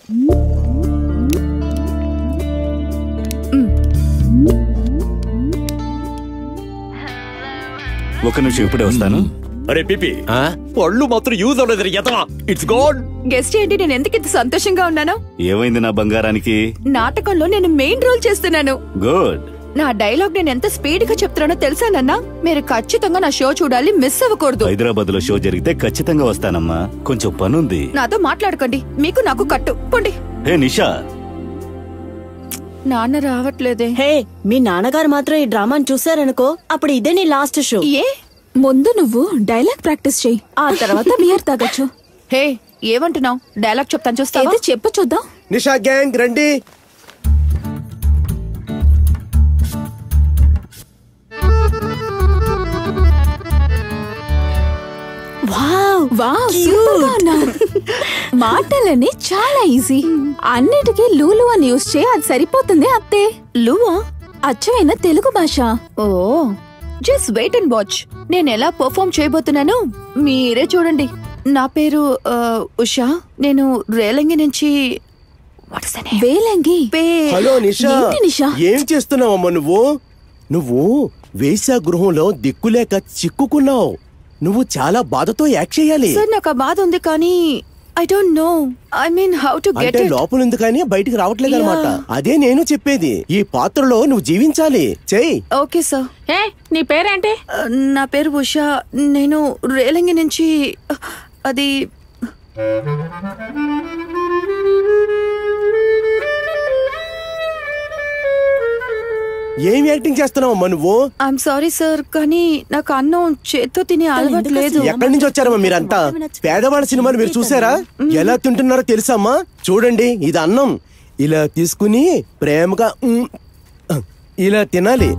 ఒక నిమిషం ఇప్పుడే వస్తాను. అరే పిపి, పళ్ళు మాత్రం యూజ్ అవ్వలేదు. It's God. గెస్ట్ ఏంటి నేను ఎందుకు ఇంత సంతోషంగా ఉన్నాను? ఏమైంది నా బంగారానికి? నాటకంలో నేను మెయిన్ రోల్ చేస్తున్నాను. గుడ్. నా డైలాగ్ నేను ఎంత స్పీడ్ గా చెప్తున్నానో తెలుసానన్నా? మీరు ఖచ్చితంగా నా షో చూడాలి, మిస్ అవ్వకూడదు. హైదరాబాద్ లో షో జరిగితే ఖచ్చితంగా వస్తానమ్మా. కొంచెం పనుంది. నాతో మాట్లాడకండి, మీకు నాకు కట్టు పోండి. హే నిషా, నాన్న రావట్లేదే. హే, మీ నాన్నగారు మాత్రం ఈ డ్రామాని చూసారనుకో, అప్పుడు ఇదే నీ లాస్ట్ షో. ఏ ముందు నువ్వు డైలాగ్ ప్రాక్టీస్ చెయ్యి, ఆ తర్వాత బియర్ తాగొచ్చు. హే ఏమంటున్నావు? డైలాగ్ చెప్తాను, చూస్తావా? చెప్పు చూద్దాం. నిషా గ్యాంగ్ రండి. మాటలని చాలా ఈజీ. అన్నిటికీ లూలు అని యూజ్ చేయి, అది సరిపోతుంది. అత్తే లూవా అచ్చమైన తెలుగు భాష. ఓ జస్ట్ వెయిట్ అండ్ వాచ్. నేను ఎలా పర్ఫార్మ్ చేయబోతున్నాను మీరే చూడండి. నా పేరు ఉషా. నేను రేలంగి నుంచి. వేలంగి. హలో నిషా, ఏం చేస్తున్నావమ్మా నువ్వు? నువ్వు వేశ్యా గృహంలో దిక్కులేక చిక్కుకున్నావు. నువ్వు చాలా బాధతో యాక్ట్ చేయాలి. సార్ నాకు ఆ బాధ ఉంది, కానీ I don't know. I mean how to get it. లోపల ఉంది కానీ బయటికి రావట్లేదు అన్నమాట. అదే నేను చెప్పేది. ఈ పాత్రలో నువ్వు జీవించాలి. చెయ్యి. Okay sir. నీ పేరేంటి? నా పేరు ఉషా. నేను రేలంగి నుంచి. అది ఏం యాక్టింగ్ చేస్తున్నావమ్మా నువ్వు? ఐఎమ్ సారీ సార్, కానీ నాకు అన్నం చేత్తో తినే అలవాటు లేదు. ఎక్కడి నుంచి వచ్చారమ్మా మీరంతా? పేదవాళ్ళ సినిమాలు మీరు చూసారా? ఎలా తింటున్నారో తెలుసమ్మా? చూడండి, ఇది అన్నం. ఇలా తీసుకుని ప్రేమగా ఇలా తినాలి.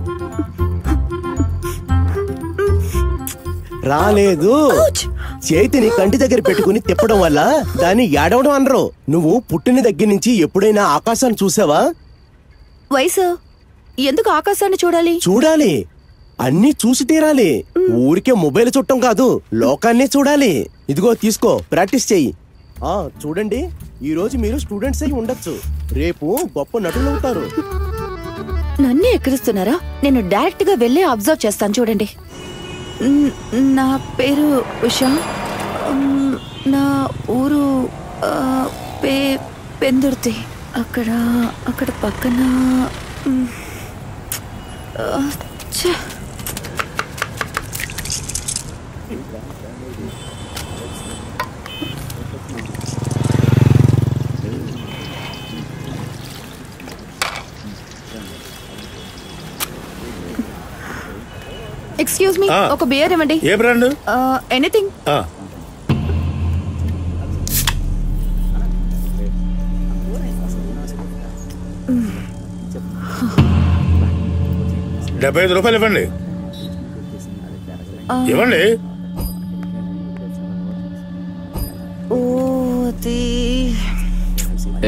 రాలేదు. చేతిని కంటి దగ్గర పెట్టుకుని తిప్పడం వల్ల దాన్ని ఏడవడం అనరు. నువ్వు పుట్టిన దగ్గర నుంచి ఎప్పుడైనా ఆకాశాన్ని చూసావా? వయసు ఎందుకు ఆకాశాన్ని చూడాలి? చూడాలి, అన్ని చూసి తీరాలి. ఊరికే మొబైల్ చుట్టం కాదు, లోకాన్ని చూడాలి. ఇదిగో తీసుకో, ప్రాక్టీస్ చెయ్యి. చూడండి, ఈ రోజు మీరు స్టూడెంట్స్ అయి ఉండొచ్చు, రేపు గొప్ప నటులు అవుతారు. నన్నే ఎక్కిరిస్తున్నారా? నేను డైరెక్ట్ గా వెళ్ళి అబ్జర్వ్ చేస్తాను, చూడండి. నా పేరు ఉషా. నా ఊరు పెందుర్తి. అక్కడ పక్కన. ఎక్స్క్యూజ్ మీ, ఒక బియర్ ఇవ్వండి. ఏ బ్రాండ్? ఎనీథింగ్. ₹75 ఇవ్వండి. ఇవ్వండి.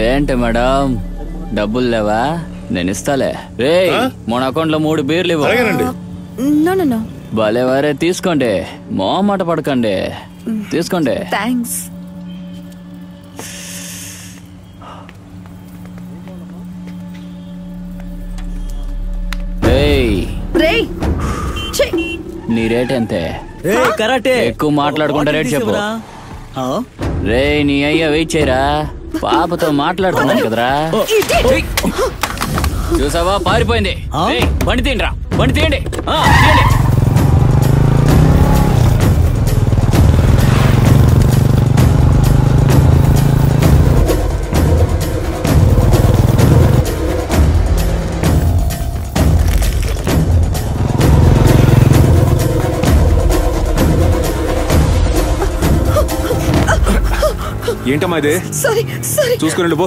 ఏంటి మేడం, డబ్బులు లేవా? నేను ఇస్తాలే. రే, మన అకౌంట్ లో 3 బీర్లు ఇవ్వండి. భలేవారే, తీసుకోండి, మొహమాట పడకండి, తీసుకోండి. థ్యాంక్స్. నీ రేట్ ఎంతే? ఎక్కువ మాట్లాడుకుంటా రేట్ చెప్పు. రే నీ అయ్యా వెయిట్ చేయరా, పాపతో మాట్లాడుతున్నాను కదరా. చూసావా, పారిపోయింది. బండి తీయండిరా, బండి తీయండి. ఏంటమ్మా ఇది? సారీ చూసుకుని పో.